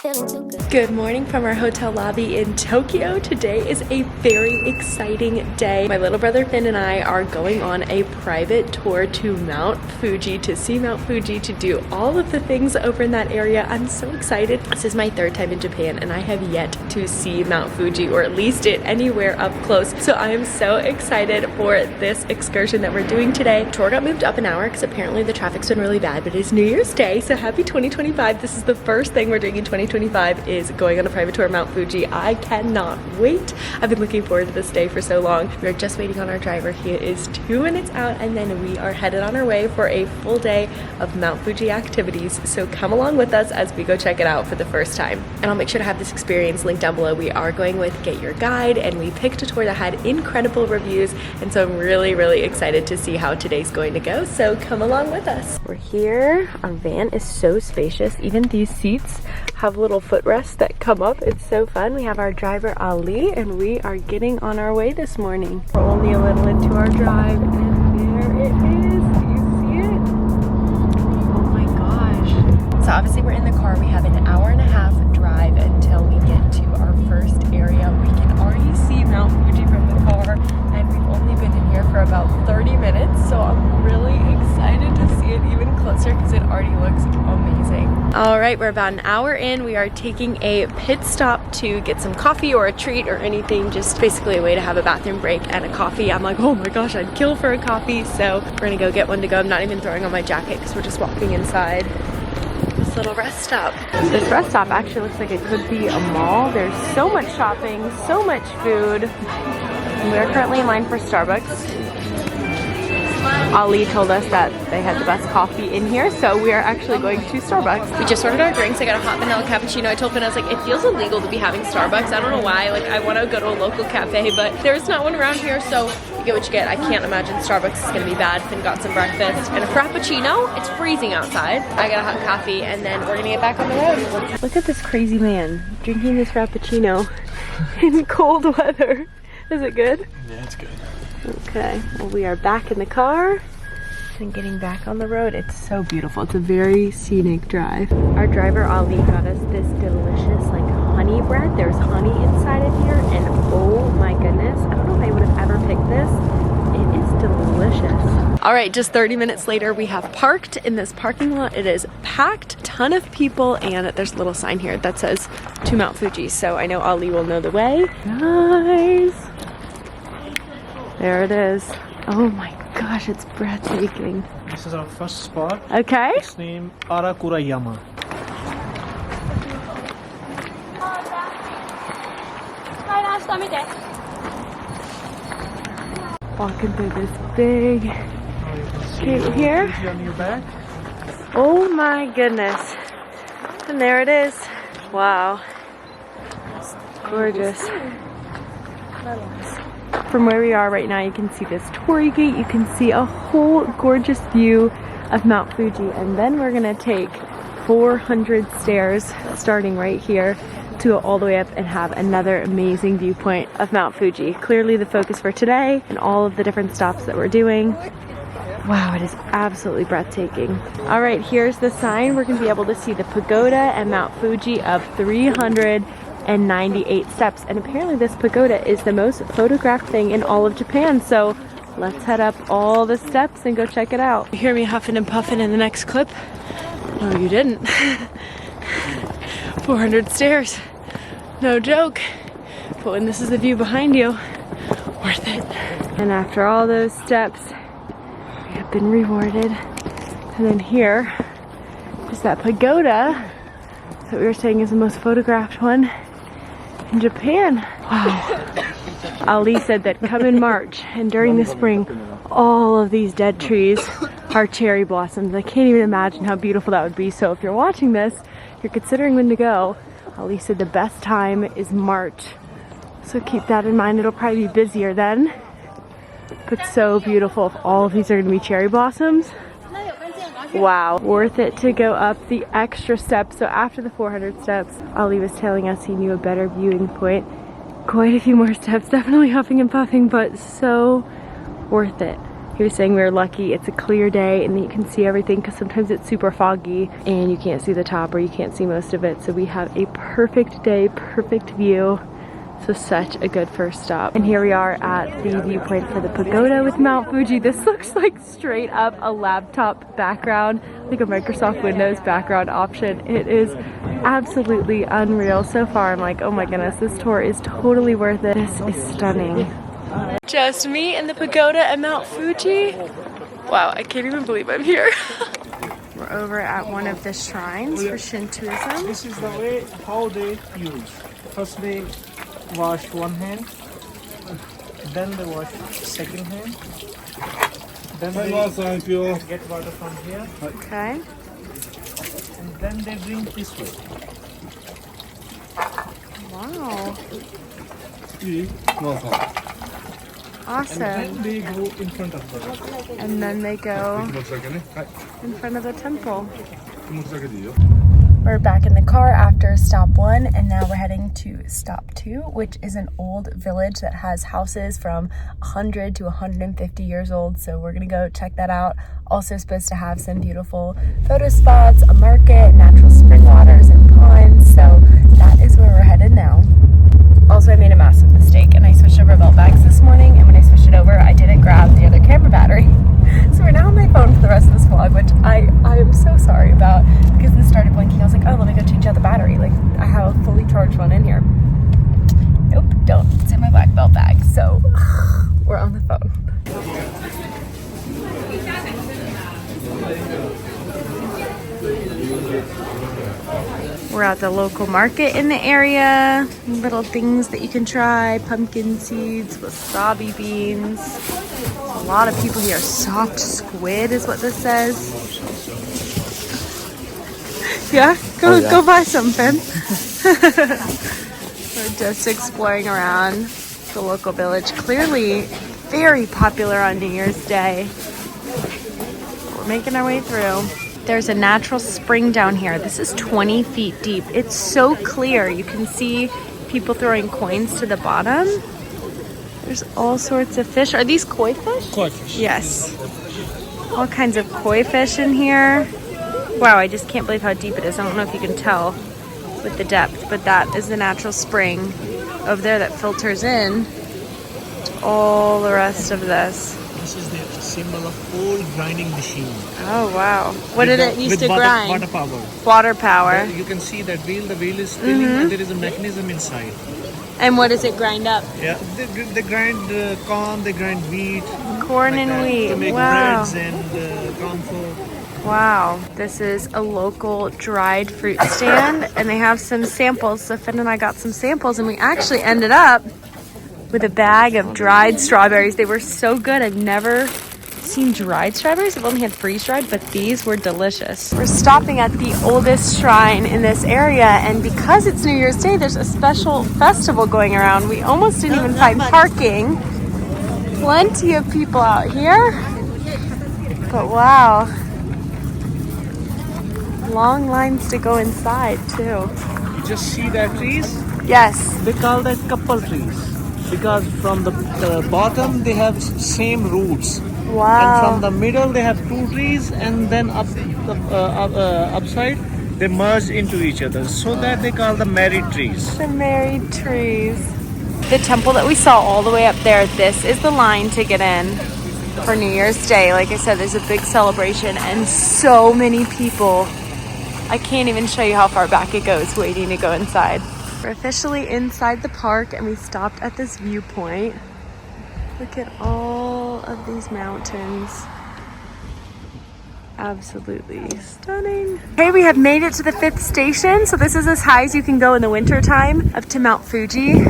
feeling too good. Good morning from our hotel lobby in Tokyo. Today is a very exciting day. My little brother Finn and I are going on a private tour to Mount Fuji, to see Mount Fuji, to do all of the things over in that area. I'm so excited. This is my third time in Japan and I have yet to see Mount Fuji, or at least it anywhere up close. So I am so excited for this excursion that we're doing today. Tour got moved up an hour because apparently the traffic's been really bad, but it's New Year's Day, so happy 2025. This is the first thing we're doing in 2025 is going on a private tour of Mount Fuji. I cannot wait. I've been looking forward to this day for so long. We're just waiting on our driver. He is 2 minutes out and then we are headed on our way for a full day of Mount Fuji activities. So come along with us as we go check it out for the first time. And I'll make sure to have this experience linked down below. We are going with Get Your Guide and we picked a tour that had incredible reviews. And so I'm really excited to see how today's going to go. So come along with us. We're here. Our van is so spacious. Even these seats have little footrests that come up. It's so fun. We have our driver Ali and we are getting on our way this morning. We're only a little into our drive and there it is. Do you see it? Oh my gosh. So obviously we're in the car. We have an hour and a half drive until we get to our first area. We can already see Mount Fuji from the car and we've only been in here for about 30 minutes. So I'm really excited to see it even closer because it already looks amazing. All right, we're about an hour in. We are taking a pit stop to get some coffee or a treat or anything, just basically a way to have a bathroom break and a coffee. I'm like, oh my gosh, I'd kill for a coffee. So we're gonna go get one to go. I'm not even throwing on my jacket because we're just walking inside this little rest stop. This rest stop actually looks like it could be a mall. There's so much shopping, so much food. We're currently in line for Starbucks. Ali told us that they had the best coffee in here, so we are actually going to Starbucks. We just ordered our drinks. I got a hot vanilla cappuccino. I told Finn, I was like, it feels illegal to be having Starbucks. I don't know why. Like, I want to go to a local cafe, but there's not one around here, so you get what you get. I can't imagine Starbucks is going to be bad. Finn got some breakfast and a frappuccino. It's freezing outside. I got a hot coffee, and then we're going to get back on the road. Look at this crazy man drinking this frappuccino in cold weather. Is it good? Yeah, it's good. Okay, well we are back in the car and getting back on the road. It's so beautiful. It's a very scenic drive. Our driver Ali got us this delicious like honey bread. There's honey inside of here and oh my goodness, I don't know if I would have ever picked this. It is delicious. All right, just 30 minutes later, we have parked in this parking lot. It is packed, ton of people, and there's a little sign here that says to Mount Fuji. So I know Ali will know the way. Nice. There it is. Oh my gosh, it's breathtaking. This is our first spot. Okay. It's named Arakurayama. Walking through this big gate here. On your back. Oh my goodness. And there it is. Wow. Gorgeous. From where we are right now, you can see this torii gate. You can see a whole gorgeous view of Mount Fuji. And then we're gonna take 400 stairs starting right here to go all the way up and have another amazing viewpoint of Mount Fuji. Clearly the focus for today and all of the different stops that we're doing. Wow, it is absolutely breathtaking. All right, here's the sign. We're gonna be able to see the pagoda and Mount Fuji of 398 steps. And apparently this pagoda is the most photographed thing in all of Japan. So let's head up all the steps and go check it out. You hear me huffing and puffing in the next clip? No, you didn't. 400 stairs. No joke. But when this is the view behind you, worth it. And after all those steps, we have been rewarded. And then here is that pagoda that we were saying is the most photographed one in Japan. Wow. Ali said that come in March and during the spring, all of these dead trees are cherry blossoms. I can't even imagine how beautiful that would be. So if you're watching this, you're considering when to go, Ali said the best time is March. So keep that in mind. It'll probably be busier then, but so beautiful. If all of these are gonna be cherry blossoms, wow, worth it to go up the extra steps. So after the 400 steps, Ali was telling us he knew a better viewing point. Quite a few more steps, definitely huffing and puffing, but so worth it. He was saying we were lucky it's a clear day and you can see everything, because sometimes it's super foggy and you can't see the top or you can't see most of it. So we have a perfect day, perfect view. So such a good first stop. And here we are at the viewpoint for the pagoda with Mount Fuji. This looks like straight up a laptop background, like a Microsoft Windows background option. It is absolutely unreal. So far I'm like, oh my goodness, this tour is totally worth it. This is stunning. Just me and the pagoda at Mount Fuji. Wow, I can't even believe I'm here. We're over at one of the shrines for Shintoism. This is the way how they use. First they wash one hand, then they wash second hand, then they get water from here, Okay. and then they drink this way. Wow. And Awesome. then they go in front of her. And then they go in front of the temple. We're back in the car after stop 1, and now we're heading to stop 2, which is an old village that has houses from 100 to 150 years old. So we're gonna go check that out. Also supposed to have some beautiful photo spots, a market, natural spring waters and ponds. So that is where we're headed now. Also, I made a massive mistake and I switched over belt bags this morning, and when I switched it over, I didn't grab the other camera battery. So we're now on my phone for the rest of this vlog, which I am so sorry about, because this started blinking. I was like, oh, let me go change out the battery. Like, I have a fully charged one in here. Nope, don't. It's in my black belt bag. So we're on the phone. We're at the local market in the area. Little things that you can try. Pumpkin seeds, wasabi beans. A lot of people here. Soft squid is what this says. Yeah? Go buy some, Finn. We're just exploring around the local village. Clearly very popular on New Year's Day. We're making our way through. There's a natural spring down here. This is 20 feet deep. It's so clear. You can see people throwing coins to the bottom. There's all sorts of fish. Are these koi fish? Koi fish. Yes. All kinds of koi fish in here. Wow, I just can't believe how deep it is. I don't know if you can tell with the depth, but that is the natural spring over there that filters in to all the rest of this. This is the symbol of old grinding machine. Oh wow. What did it used to grind? Water power. Water power. You can see that wheel, the wheel is spinning, and there is a mechanism inside. And what does it grind up? Yeah, they grind corn, they grind wheat. Corn and that, wheat. to make Wow. breads and corn flour. Wow. This is a local dried fruit stand, and they have some samples. So Finn and I got some samples, and we actually ended up with a bag of dried strawberries. They were so good. I've never seen dried strawberries. I've only had freeze-dried, but these were delicious. We're stopping at the oldest shrine in this area, and because it's New Year's Day, there's a special festival going around. We almost didn't even find parking. Plenty of people out here, but wow. Long lines to go inside too. Just see that trees? Yes. They call that couple trees because from the bottom they have same roots. Wow. And from the middle they have two trees, and then upside they merge into each other, so that they call the married trees. The married trees. The temple that we saw all the way up there, this is the line to get in for New Year's Day. Like I said, there's a big celebration and so many people. I can't even show you how far back it goes waiting to go inside. We're officially inside the park, and we stopped at this viewpoint. Look at all of these mountains. Absolutely stunning. Okay, we have made it to the 5th station. So this is as high as you can go in the winter time, up to Mount Fuji.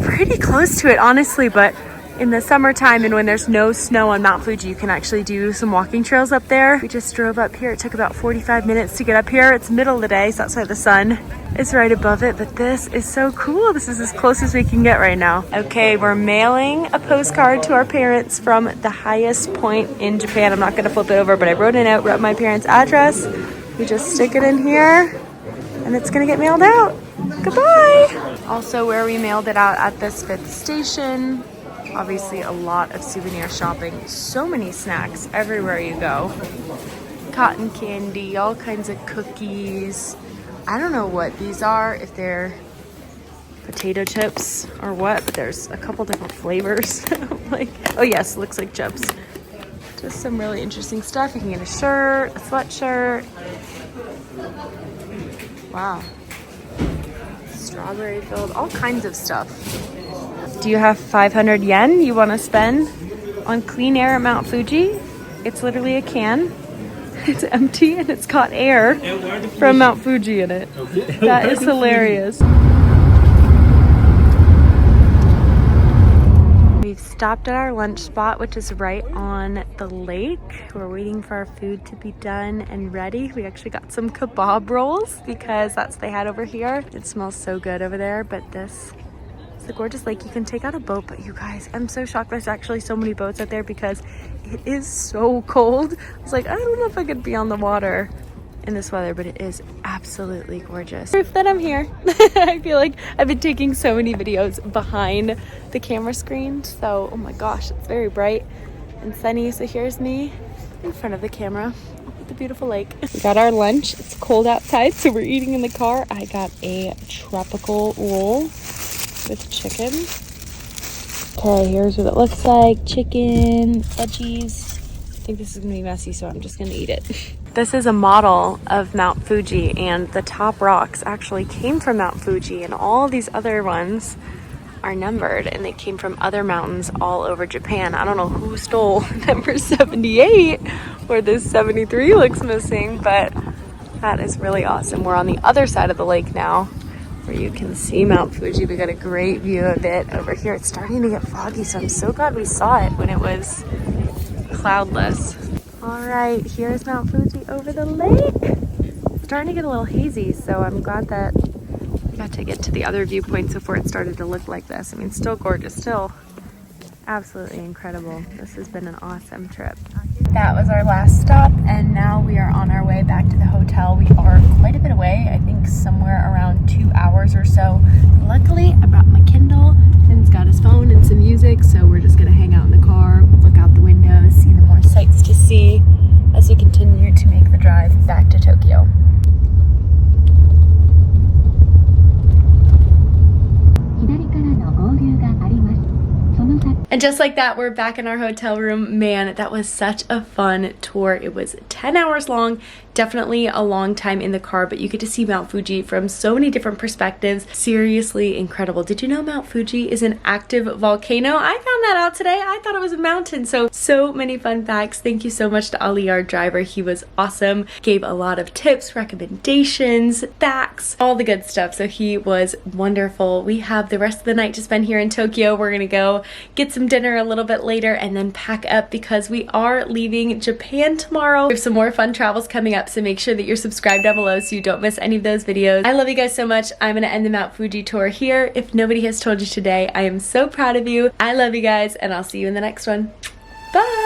Pretty close to it, honestly, but in the summertime and when there's no snow on Mount Fuji, you can actually do some walking trails up there. We just drove up here. It took about 45 minutes to get up here. It's middle of the day, so that's why the sun is right above it, but this is so cool. This is as close as we can get right now. Okay, we're mailing a postcard to our parents from the highest point in Japan. I'm not gonna flip it over, but I wrote a note, wrote my parents' address. We just stick it in here and it's gonna get mailed out. Goodbye. Also, where we mailed it out at this 5th station, Obviously a lot of souvenir shopping. So many snacks everywhere you go. Cotton candy, all kinds of cookies. I don't know what these are, if they're potato chips or what, but there's a couple different flavors. Like, oh yes, looks like chips. Just some really interesting stuff. You can get a shirt, a sweatshirt. Wow. Strawberry filled, all kinds of stuff. Do you have 500 yen you want to spend on clean air at Mount Fuji? It's literally a can. It's empty and it's got air from Mount Fuji in it. That is hilarious. We've stopped at our lunch spot, which is right on the lake. We're waiting for our food to be done and ready. We actually got some kebab rolls because that's what they had over here. It smells so good over there, but this is a gorgeous lake. You can take out a boat, but you guys, I'm so shocked there's actually so many boats out there because it is so cold. I was like, I don't know if I could be on the water in this weather, but it is absolutely gorgeous. Proof that I'm here. I feel like I've been taking so many videos behind the camera screen, so oh my gosh, it's very bright and sunny. So here's me in front of the camera with the beautiful lake. We got our lunch. It's cold outside, so we're eating in the car. I got a tropical roll with chicken. Okay, here's what it looks like. Chicken, veggies. I think this is gonna be messy, so I'm just gonna eat it. This is a model of Mount Fuji, and the top rocks actually came from Mount Fuji, and all these other ones are numbered, and they came from other mountains all over Japan. I don't know who stole number 78, or this 73 looks missing, but that is really awesome. We're on the other side of the lake now, where you can see Mount Fuji. We got a great view of it over here. It's starting to get foggy, so I'm so glad we saw it when it was cloudless. All right, here's Mount Fuji over the lake. It's starting to get a little hazy, so I'm glad that we got to get to the other viewpoints before it started to look like this. I mean, still gorgeous, still absolutely incredible. This has been an awesome trip. That was our last stop, and now we are on our way back to the hotel. We are quite a bit away, I think somewhere around 2 hours or so. Luckily, I brought my Kindle. Finn's got his phone and some music, so we're just gonna hang out in the car, look out the window, see the more sights to see as we continue to make the drive back to Tokyo. And just like that, we're back in our hotel room. Man, that was such a fun tour. It was 10 hours long, definitely a long time in the car, but you get to see Mount Fuji from so many different perspectives. Seriously incredible. Did you know Mount Fuji is an active volcano? I found that out today. I thought it was a mountain. So many fun facts. Thank you so much to Ali, our driver. He was awesome. Gave a lot of tips, recommendations, facts, all the good stuff. So he was wonderful. We have the rest of the night to spend here in Tokyo. We're gonna go get some dinner a little bit later and then pack up because we are leaving Japan tomorrow. We have some more fun travels coming up, so make sure that you're subscribed down below so you don't miss any of those videos. I love you guys so much. I'm gonna end the Mount Fuji tour here. If nobody has told you today, I am so proud of you. I love you guys, and I'll see you in the next one. Bye!